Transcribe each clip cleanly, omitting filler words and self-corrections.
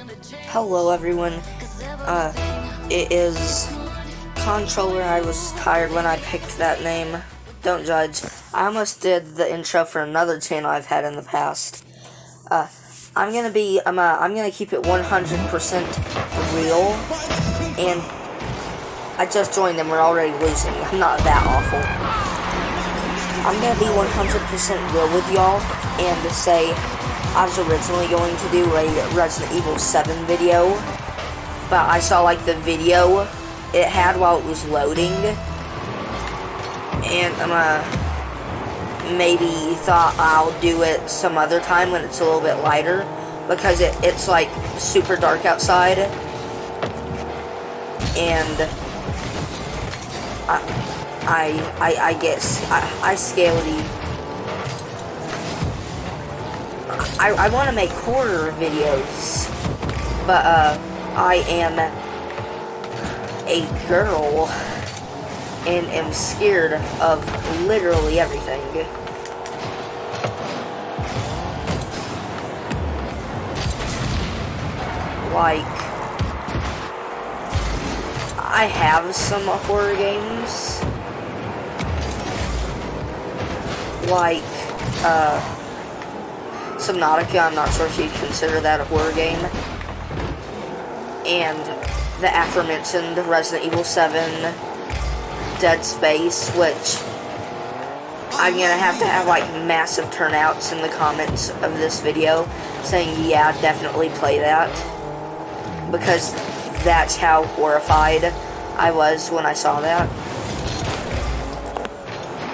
Hello everyone, it is Controller. I was tired when I picked that name. Don't judge. I almost did the intro for another channel I've had in the past. I'm gonna keep it 100% real, and I just joined and we're already losing. I'm not that awful. I'm gonna be 100% real with y'all and say I was originally going to do a Resident Evil 7 video, but I saw like the video it had while it was loading, and maybe thought I'll do it some other time when it's a little bit lighter, because it's like super dark outside, and I guess I scaredy. I want to make horror videos, but I am a girl and am scared of literally everything. Like, I have some horror games, like Subnautica. I'm not sure if you'd consider that a horror game, and the aforementioned Resident Evil 7, Dead Space, which I'm gonna have to have like massive turnouts in the comments of this video saying, yeah, definitely play that, because that's how horrified I was when I saw that.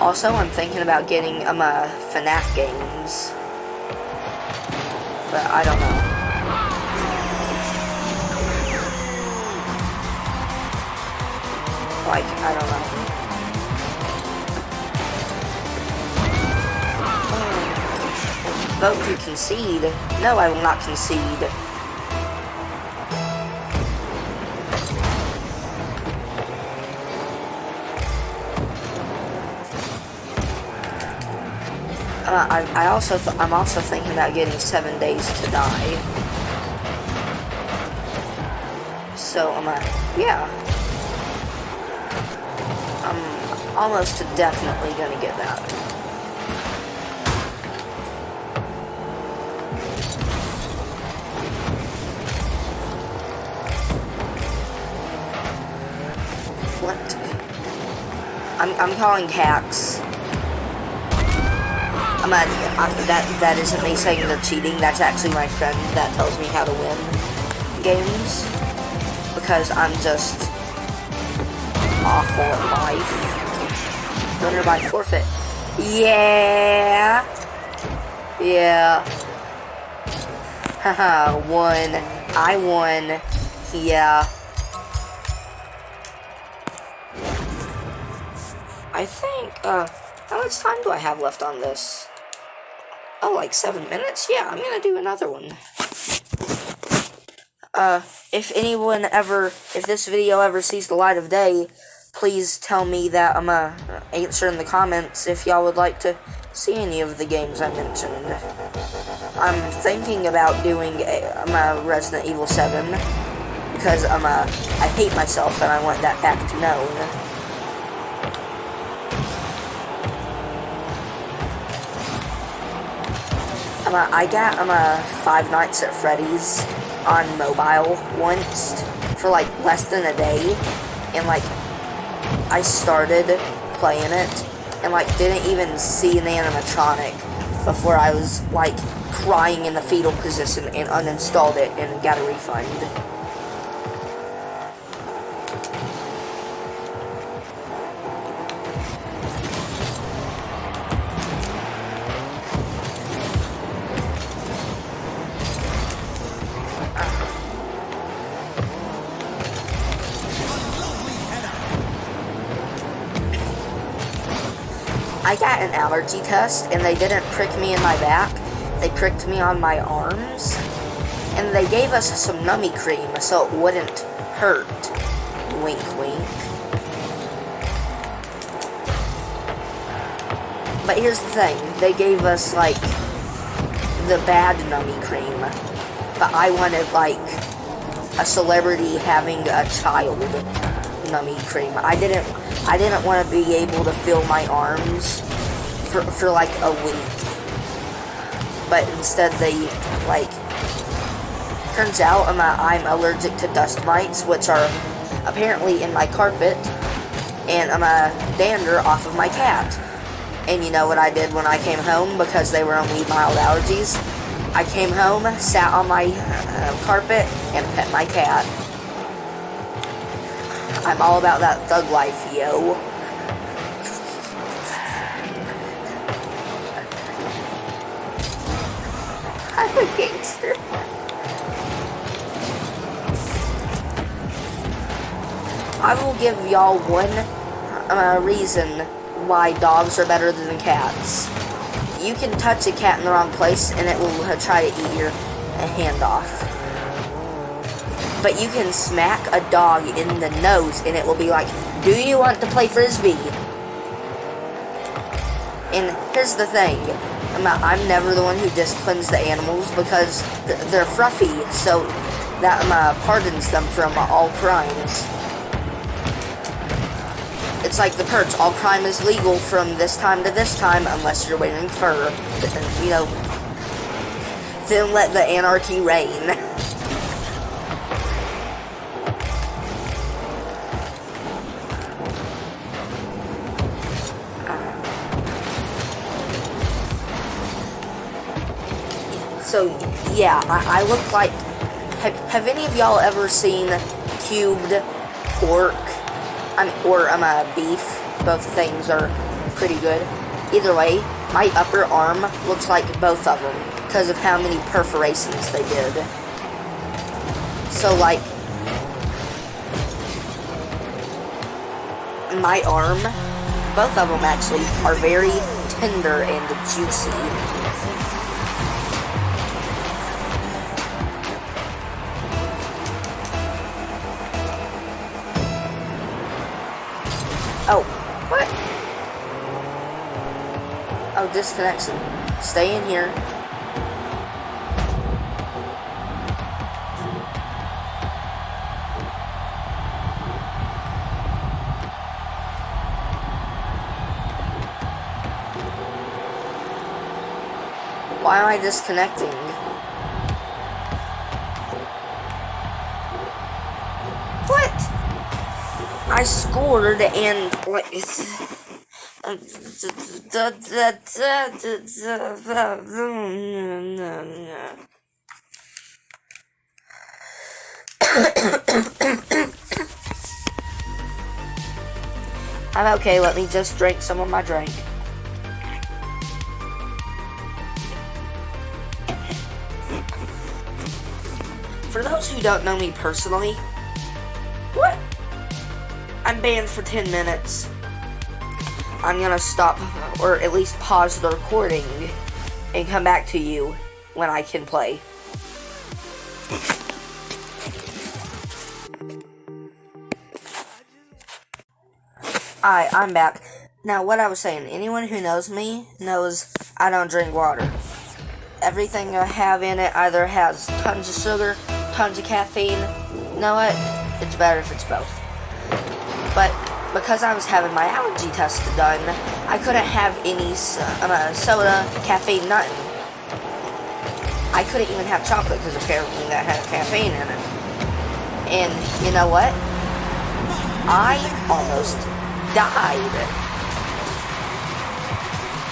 Also, I'm thinking about getting FNAF games, but I don't know. Like, I don't know. Vote to concede. No, I will not concede. I'm also thinking about getting 7 Days to Die. So, yeah. I'm almost definitely gonna get that. What? I'm calling hacks. That isn't me saying they're cheating. That's actually my friend that tells me how to win games, because I'm just awful at life. Winner by forfeit. Yeah. Haha, won. I won. Yeah. I think, how much time do I have left on this? Oh, like 7 minutes? Yeah, I'm gonna do another one. If this video ever sees the light of day, please tell me that. Answer in the comments if y'all would like to see any of the games I mentioned. I'm thinking about doing a Resident Evil 7, because I hate myself and I want that fact known. I got Five Nights at Freddy's on mobile once for like less than a day, and like I started playing it and like didn't even see an animatronic before I was like crying in the fetal position and uninstalled it and got a refund. I got an allergy test, and they didn't prick me in my back. They pricked me on my arms, and they gave us some nummy cream so it wouldn't hurt. Wink, wink. But here's the thing, they gave us, like, the bad nummy cream, but I wanted, like, a celebrity having a child nummy cream. I didn't want to be able to feel my arms for like a week. But instead they, like, turns out I'm allergic to dust mites, which are apparently in my carpet, and I'm a dander off of my cat. And you know what I did when I came home, because they were only mild allergies? I came home, sat on my carpet, and pet my cat. I'm all about that thug life, yo. I'm a gangster. I will give y'all one reason why dogs are better than cats. You can touch a cat in the wrong place and it will try to eat your hand off. But you can smack a dog in the nose and it will be like, do you want to play frisbee? And here's the thing. I'm never the one who disciplines the animals because they're fluffy, so that pardons them from all crimes. It's like the Purge. All crime is legal from this time to this time unless you're wearing fur. You know, then let the anarchy reign. So, yeah, I look like... Have any of y'all ever seen cubed pork? Or beef? Both things are pretty good. Either way, my upper arm looks like both of them because of how many perforations they did. So, like, my arm, both of them actually, are very tender and juicy. Oh, what? Oh, disconnection. Stay in here. Why am I disconnecting? What? I scored and like I'm okay, let me just drink some of my drink. For those who don't know me personally, what? I'm banned for 10 minutes. I'm gonna stop, or at least pause the recording, and come back to you when I can play. Alright, I'm back. Now, what I was saying, anyone who knows me knows I don't drink water. Everything I have in it either has tons of sugar, tons of caffeine. You know what? It's better if it's both. But because I was having my allergy test done, I couldn't have any soda, caffeine, nothing. I couldn't even have chocolate because apparently that had caffeine in it. And you know what? I almost died.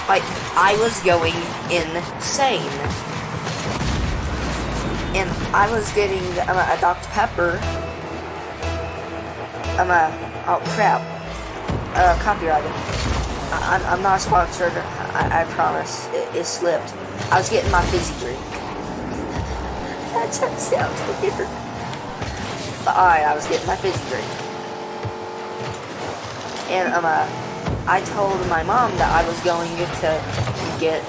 Like, I was going insane. And I was getting a Dr. Pepper. Oh crap. Copyrighted. I'm not sponsored. I promise. It slipped. I was getting my fizzy drink. That just sounds weird. But alright, I was getting my fizzy drink. And I told my mom that I was going to get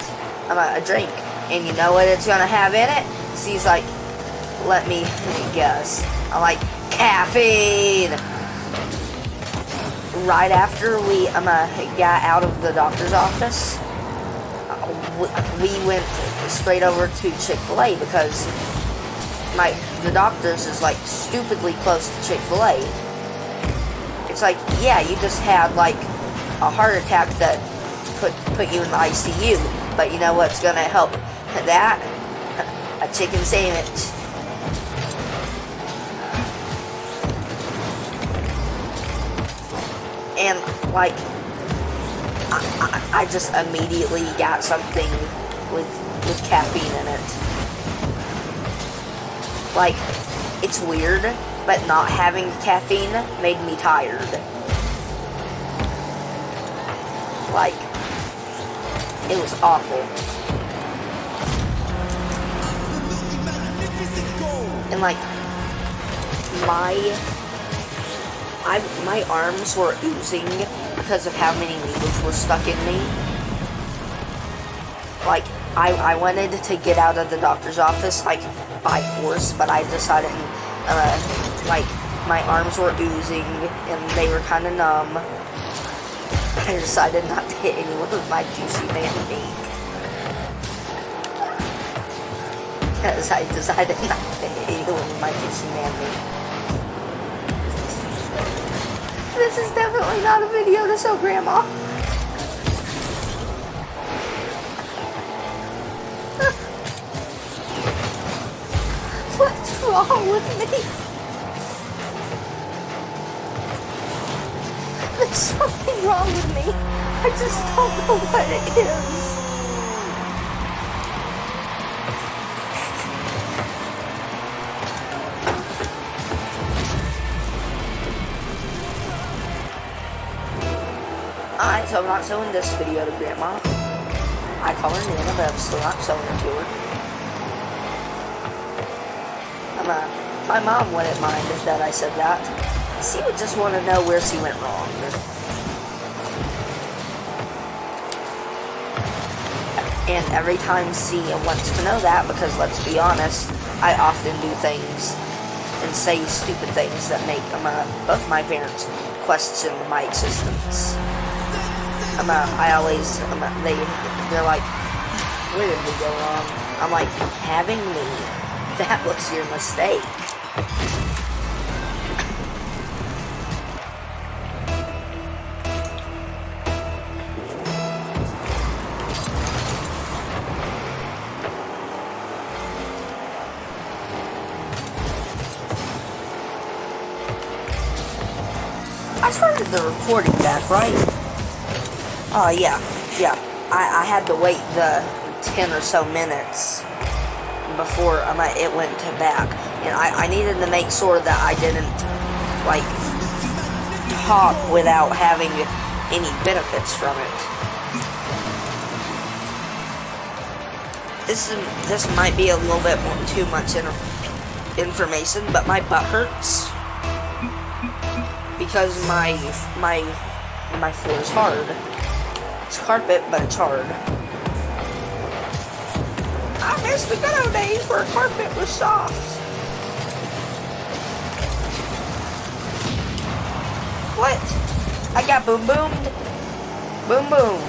a drink. And you know what it's gonna have in it? She's like, let me guess. I'm like, caffeine! Right after we got out of the doctor's office, we went straight over to Chick-fil-A because the doctor's is like stupidly close to Chick-fil-A. It's like, yeah, you just had like a heart attack that put you in the ICU, but you know what's gonna help that? A chicken sandwich. And like, I just immediately got something with caffeine in it. Like, it's weird, but not having caffeine made me tired. Like, it was awful. And like, my arms were oozing because of how many needles were stuck in me. Like, I wanted to get out of the doctor's office, like, by force, but I decided, like, my arms were oozing, and they were kind of numb. I decided not to hit anyone with my juicy man meat. Because I decided not to hit anyone with my juicy man meat. This is definitely not a video to show Grandma. What's wrong with me? There's something wrong with me. I just don't know what it is. Alright, so I'm not showing this video to Grandma. I call her Nana, but I'm still not showing it to her. My mom wouldn't mind that I said that. She would just want to know where she went wrong. And every time she wants to know that, because let's be honest, I often do things and say stupid things that make both my parents question my existence. I always, they're like, where did we go wrong? I'm like, having me. That was your mistake. I started the recording back, right? Yeah. I had to wait the 10 or so minutes before it went to back. And I needed to make sure that I didn't, like, talk without having any benefits from it. This might be a little bit too much information, but my butt hurts because my floor is hard. It's carpet, but it's hard. I miss the good old days where carpet was soft. What? I got boom boomed? Boom boom.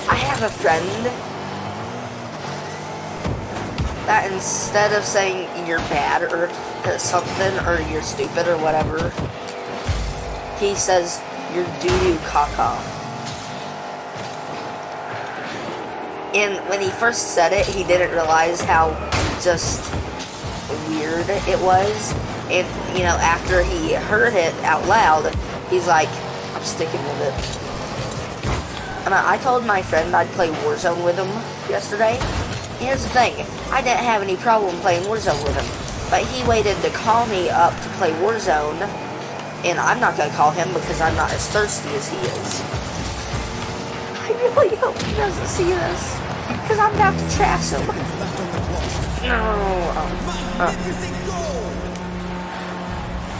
I have a friend that instead of saying you're bad or something or you're stupid or whatever, he says you're doo-doo caca. And when he first said it, he didn't realize how just weird it was. And, you know, after he heard it out loud, he's like, I'm sticking with it. And I told my friend I'd play Warzone with him yesterday. Here's the thing, I didn't have any problem playing Warzone with him. But he waited to call me up to play Warzone, and I'm not going to call him because I'm not as thirsty as he is. I really hope he doesn't see this, because I'm about to trash him. No.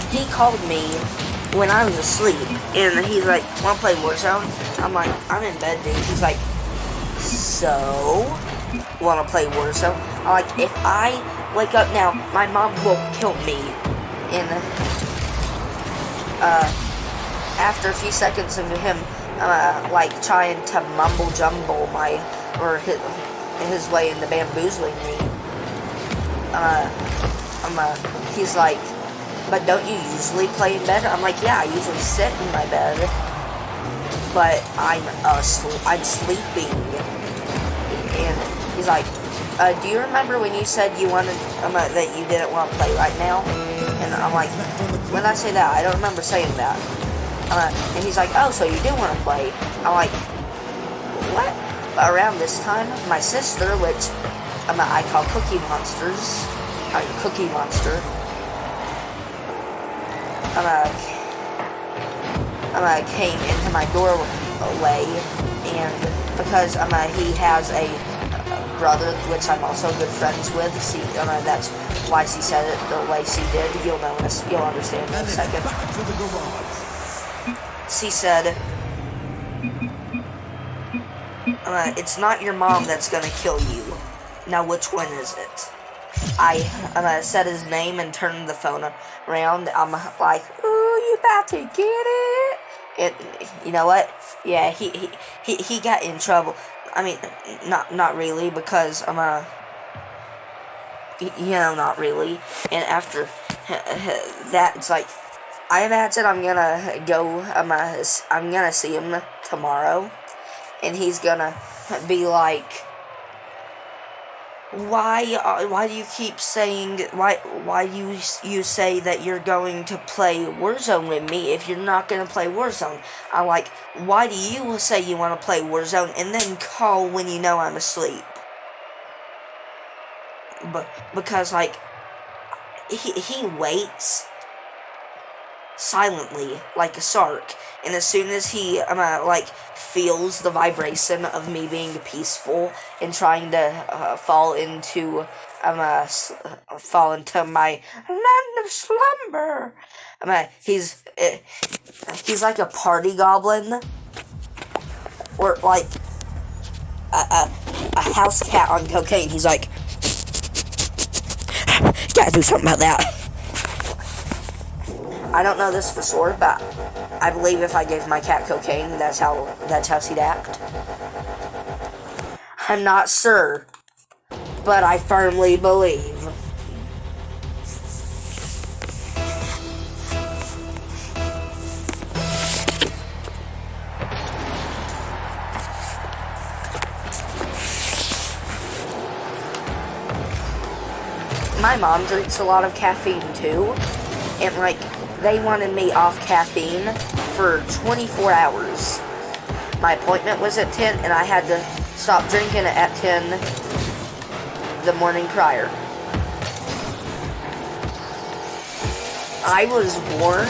He called me when I was asleep, and he's like, wanna play Warzone? I'm like, I'm in bed, dude. He's like, so? Wanna play Warzone? I'm like, if I wake up now, my mom will kill me. And, after a few seconds of him, like, trying to mumble jumble his way into bamboozling me. He's like, but don't you usually play in bed? I'm like, yeah, I usually sit in my bed, but I'm sleeping. And he's like, do you remember when you said you wanted, that you didn't want to play right now? And I'm like, when did I say that? I don't remember saying that. And he's like, oh, so you do want to play? I'm like, what? But around this time, my sister, which I call Cookie Monster, came into my doorway, and because he has a brother, which I'm also good friends with. See, that's why she said it the way she did. You'll understand in a second. She said, it's not your mom that's gonna kill you. Now, which one is it? I said his name and turned the phone around. I'm like, ooh, you about to get it? And you know what? Yeah, he got in trouble. I mean, not really, because not really. And after that, it's like, I imagine I'm gonna go. I'm gonna see him tomorrow, and he's gonna be like, why do you keep saying, why do you say that you're going to play Warzone with me if you're not going to play Warzone? I'm like, why do you say you want to play Warzone and then call when you know I'm asleep? Because, like, he waits silently like a shark, and as soon as he feels the vibration of me being peaceful and trying to fall into my land of slumber, he's like a party goblin, or like a house cat on cocaine. He's like, gotta do something about that. I don't know this for sure, but I believe if I gave my cat cocaine, that's how she'd act. I'm not sure, but I firmly believe. My mom drinks a lot of caffeine too, and they wanted me off caffeine for 24 hours. My appointment was at 10, and I had to stop drinking it at 10 the morning prior. I was born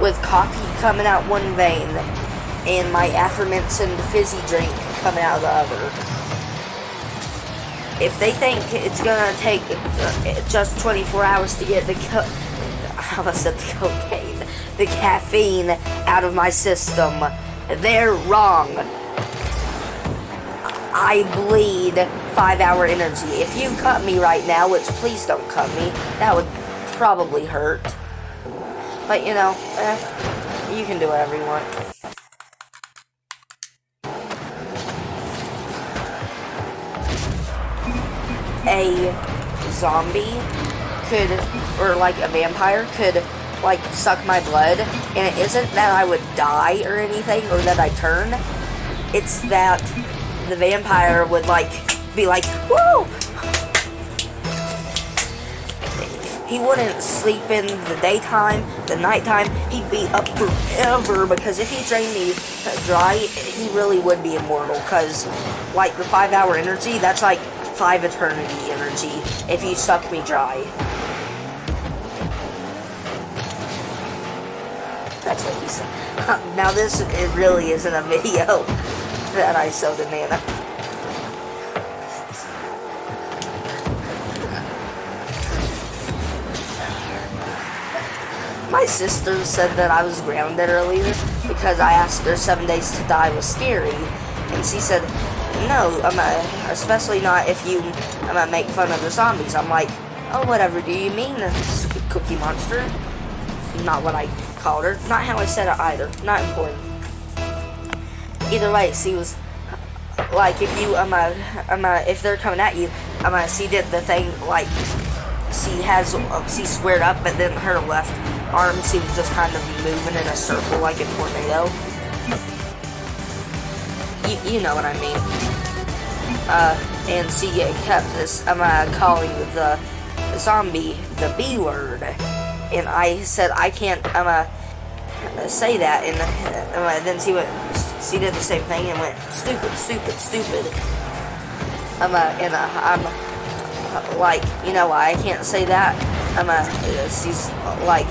with coffee coming out one vein and my aforementioned fizzy drink coming out of the other. If they think it's gonna take just 24 hours to get the cocaine, the caffeine out of my system, they're wrong. I bleed 5-hour energy. If you cut me right now, which please don't cut me, that would probably hurt. But you can do whatever you want. A zombie could, or like a vampire could, suck my blood, and it isn't that I would die or anything, or that I turn. It's that the vampire would be like, woo! He wouldn't sleep in the daytime, the nighttime. He'd be up forever, because if he drained me dry, he really would be immortal, because the 5-hour energy, that's 5 eternity energy if you suck me dry. That's what he said. Now it really isn't a video that I sewed to Nana. My sister said that I was grounded earlier because I asked her 7 days to die was scary, and she said, no, especially not if you make fun of the zombies. I'm like, oh, whatever do you mean, Cookie Monster? Not what I called her. Not how I said it either. Not important. Either way, she was like if you if they're coming at you, she did the thing like she squared up, but then her left arm, she was just kind of moving in a circle like a tornado. You know what I mean. And she kept this calling the zombie the B word, and I said I can't say that, and then she did the same thing and went stupid, and I'm like, you know why I can't say that? She's like,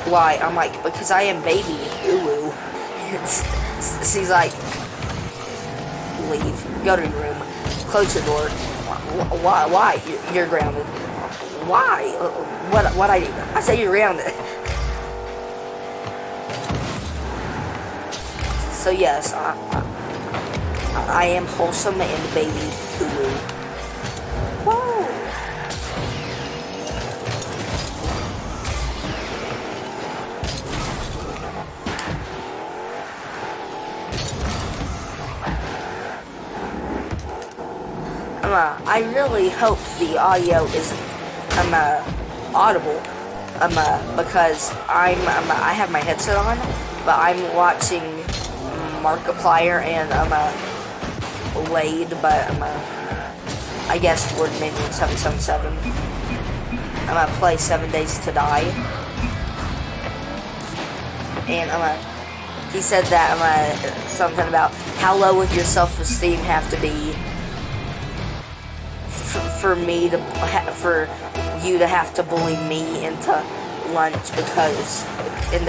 why? I'm like, because I am baby Ulu. She's like, leave, go to your room, close your door. Why? You're grounded. Why? What I do? I say you're grounded. So yes, I am wholesome and baby Ulu. Whoa. I really hope the audio isn't audible because I have my headset on, but I'm watching Markiplier and Laid, but I guess Word Minion 777. I'm gonna play 7 Days to Die, and he said that something about how low would your self-esteem have to be for you to have to bully me into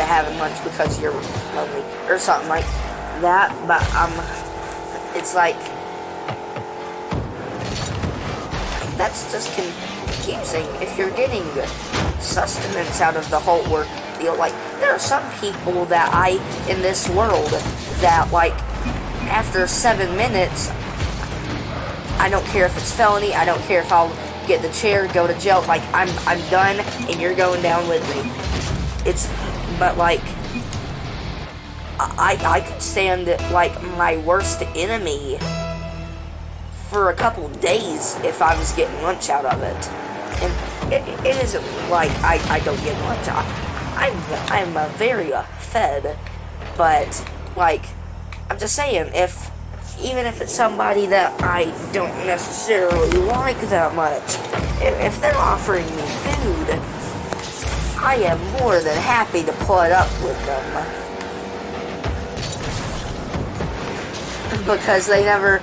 having lunch because you're lonely or something like that. But it's like that's just confusing. If you're getting sustenance out of the whole ordeal, like there are some people that in this world that like after 7 minutes, I don't care if it's felony, I don't care if I'll get the chair, go to jail, like I'm done and you're going down with me. But like I could stand like my worst enemy for a couple days if I was getting lunch out of it. And it isn't like I don't get lunch. I'm very fed, but like I'm just saying, even if it's somebody that I don't necessarily like that much, if they're offering me food, I am more than happy to put up with them. Because they never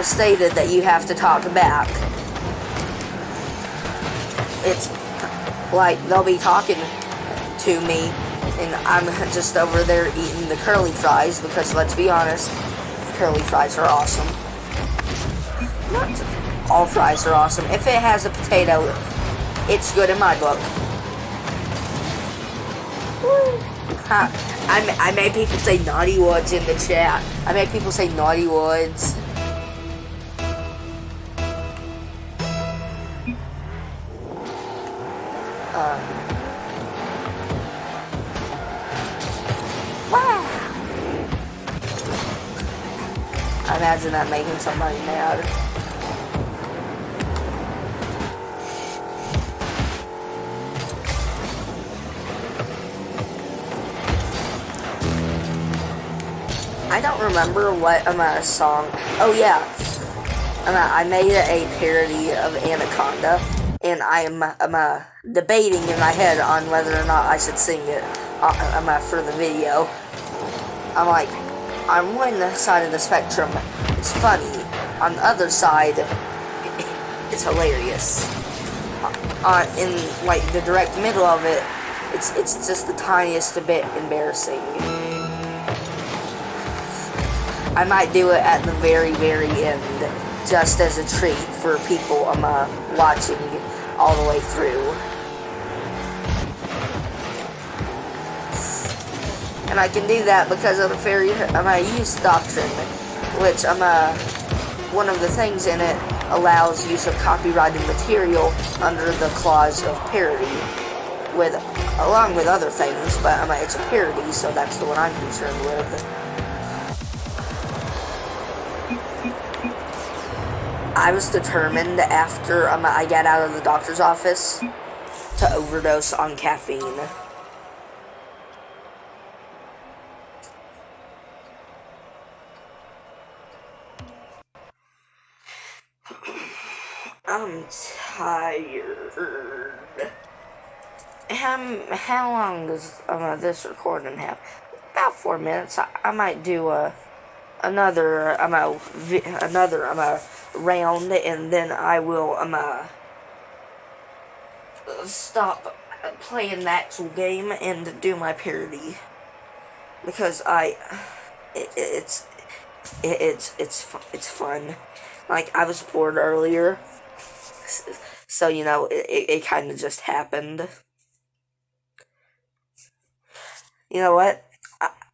stated that you have to talk back. It's like they'll be talking to me and I'm just over there eating the curly fries because let's be honest, curly fries are awesome. Not all fries are awesome. If it has a potato, it's good in my book. I made people say Naughty Woods in the chat. I made people say Naughty Woods. Wow. I imagine that making somebody mad. I don't remember what song. Oh yeah, I made a parody of Anaconda, and I'm debating in my head on whether or not I should sing it for the video. I'm like, on one side of the spectrum, it's funny. On the other side, it's hilarious. In like the direct middle of it, it's just the tiniest bit embarrassing. I might do it at the very, very end, just as a treat for people watching all the way through. And I can do that because of the fair use doctrine, which one of the things in it allows use of copyrighted material under the clause of parody, along with other things, but it's a parody, so that's the one I'm concerned with. I was determined after I got out of the doctor's office to overdose on caffeine. I'm tired. How long does this recording have? About 4 minutes. I might do another round, and then I will stop playing the actual game and do my parody, because it's fun. Like, I was bored earlier, so you know it kind of just happened. You know what?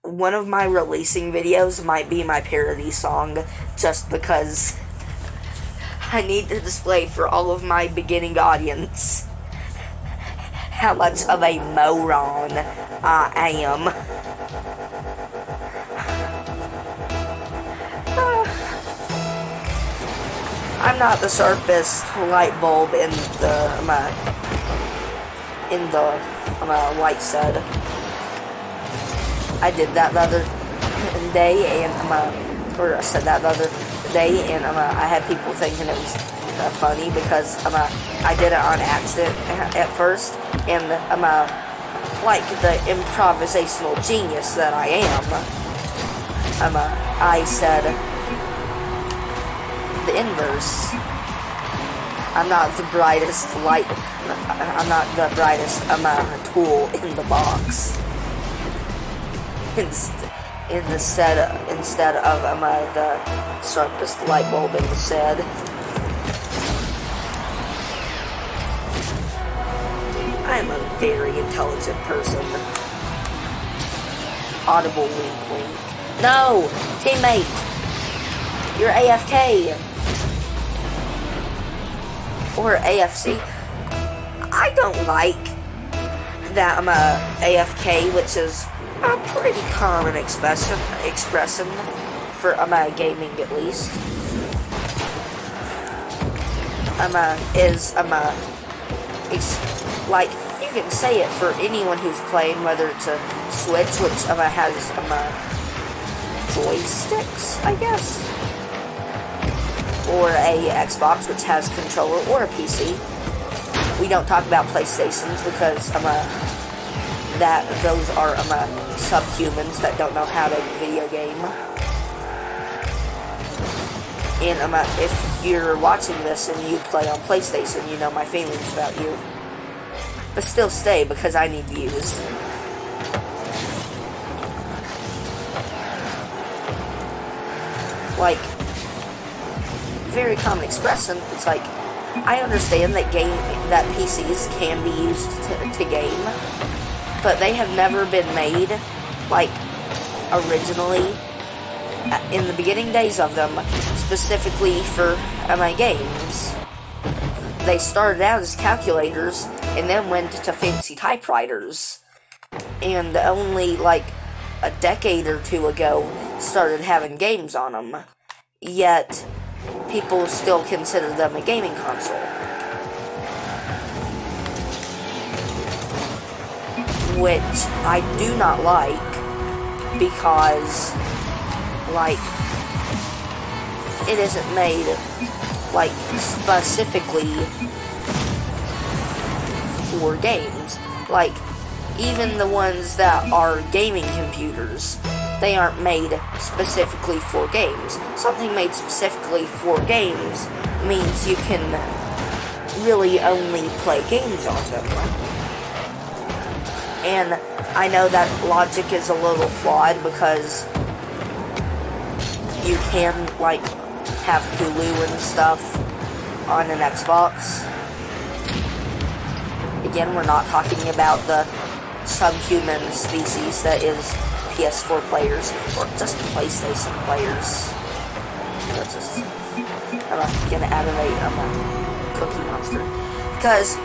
One of my releasing videos might be my parody song, just because I need to display for all of my beginning audience how much of a moron I am. I'm not the sharpest light bulb in the light shed. I did that the other day, and I said that the other day, and I had people thinking it was funny because I did it on accident at first, and like the improvisational genius that I am, I said the inverse. I'm not the brightest light. I'm not the brightest tool in the box. Instead of the sharpest light bulb in the shed. I'm a very intelligent person. Audible wink wink. No! Teammate! You're AFK! Or AFC. I don't like that I'm a AFK, which is a pretty common expression for gaming, at least. Like, you can say it for anyone who's playing, whether it's a Switch, which has joysticks, I guess, or a Xbox, which has controller, or a PC. We don't talk about PlayStations because those are subhumans that don't know how to video game. And if you're watching this and you play on PlayStation, you know my feelings about you. But still stay, because I need views. Like, very common expression. It's like, I understand that PCs can be used to game, but they have never been made, like, originally, in the beginning days of them, specifically for games. They started out as calculators, and then went to fancy typewriters, and only, like, a decade or two ago, started having games on them. Yet, people still consider them a gaming console. Which I do not like, because, like, it isn't made, like, specifically for games. Like, even the ones that are gaming computers, they aren't made specifically for games. Something made specifically for games means you can really only play games on them. And I know that logic is a little flawed, because you can, like, have Hulu and stuff on an Xbox. Again, we're not talking about the subhuman species that is PS4 players, or just PlayStation players. Let's just, I'm gonna animate Cookie Monster. Because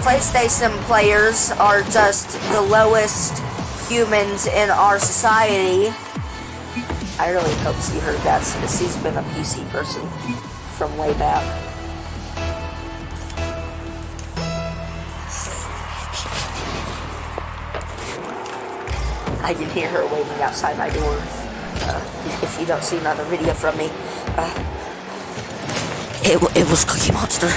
PlayStation players are just the lowest humans in our society. I really hope she heard that, since she's been a PC person from way back. I can hear her waiting outside my door. If you don't see another video from me, it was Cookie Monster.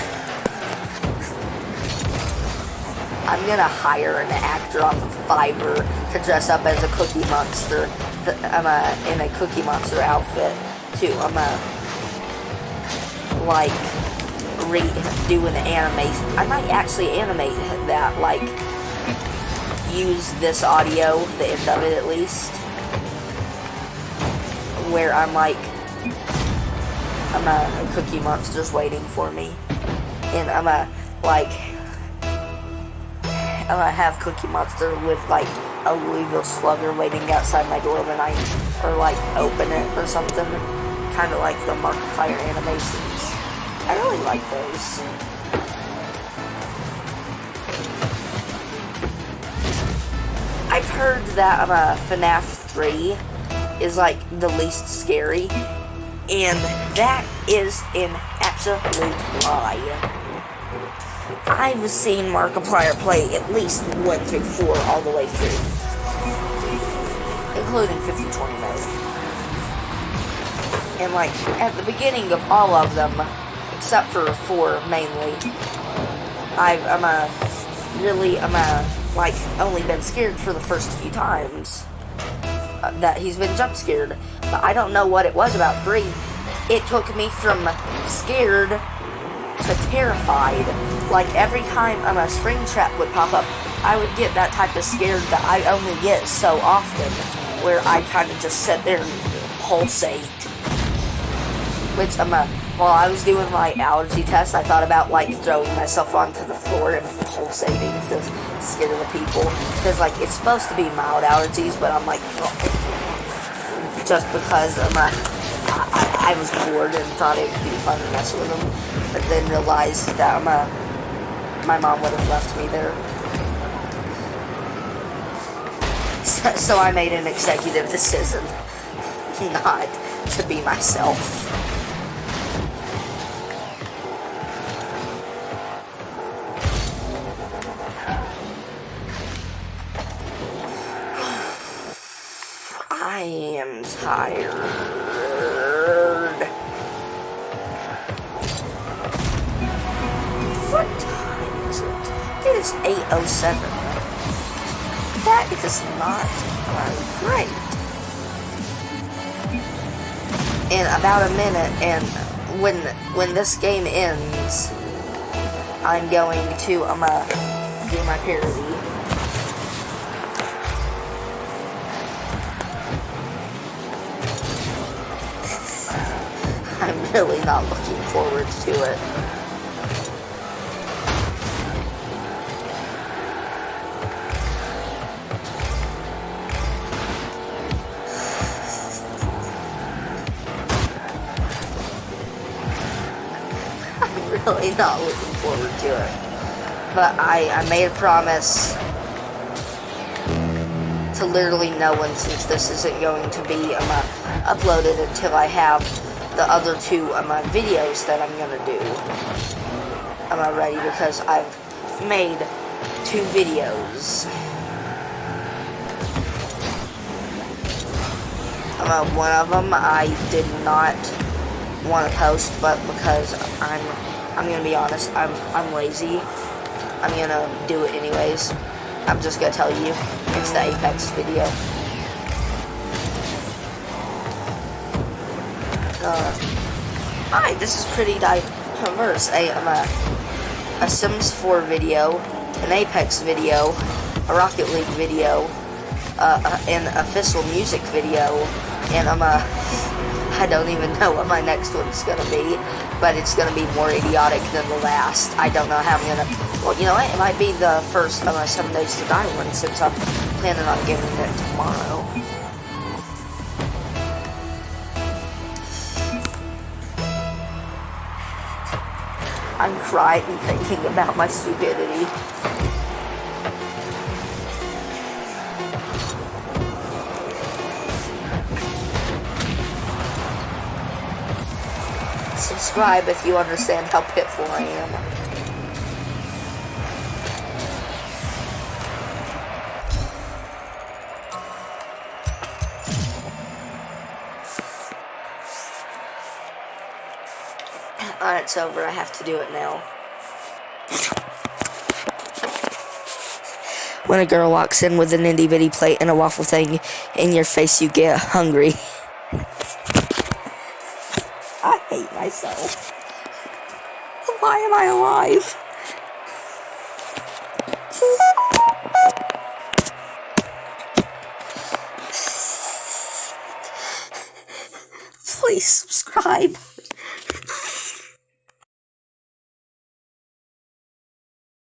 I'm gonna hire an actor off of Fiverr to dress up as a Cookie Monster. In a Cookie Monster outfit to do an animation. I might actually animate that, like use this audio, the end of it at least, where I'm a Cookie Monster's waiting for me, and I'm gonna have Cookie Monster with like a Louisville Slugger waiting outside my door when open it or something, kind of like the Markiplier animations. I really like those. I've heard that FNAF 3 is like the least scary, and that is an absolute lie. I've seen Markiplier play at least 1 through 4 all the way through, including 50/20 mode. And like at the beginning of all of them, except for 4 mainly, I've only been scared for the first few times that he's been jump scared. But I don't know what it was about 3. It took me from scared to terrified. Like every time a spring trap would pop up, I would get that type of scared that I only get so often, where I kind of just sit there and pulsate. Which while I was doing my allergy test, I thought about like throwing myself onto the floor and pulsating to scare the people, because like it's supposed to be mild allergies, but I'm like, just because I was bored and thought it would be fun to mess with them, but then realized that my mom would have left me there. So I made an executive decision not to be myself. I am tired. What time is it? It is 8:07. That is not great. In about a minute, and when this game ends, I'm going to do my parody. I'm really not looking forward to it. I'm really not looking forward to it. But I made a promise to literally no one, since this isn't going to be uploaded until I have the other 2 videos that I'm gonna do ready, because I've made 2 videos. One of them I did not want to post, but because I'm gonna be honest, I'm lazy. I'm gonna do it anyways. I'm just gonna tell you, it's the Apex video. Hi, this is pretty diverse. A Sims 4 video, an Apex video, a Rocket League video, an official music video, and I don't even know what my next one's gonna be, but it's gonna be more idiotic than the last. I don't know how I'm gonna. Well, you know what? It might be the first 7 Days to Die one, since I'm planning on getting it tomorrow. I'm crying thinking about my stupidity. subscribe if you understand how pitiful I am. Alright, it's over. I have to do it now. When a girl walks in with an itty bitty plate and a waffle thing in your face, you get hungry. I hate myself. Why am I alive?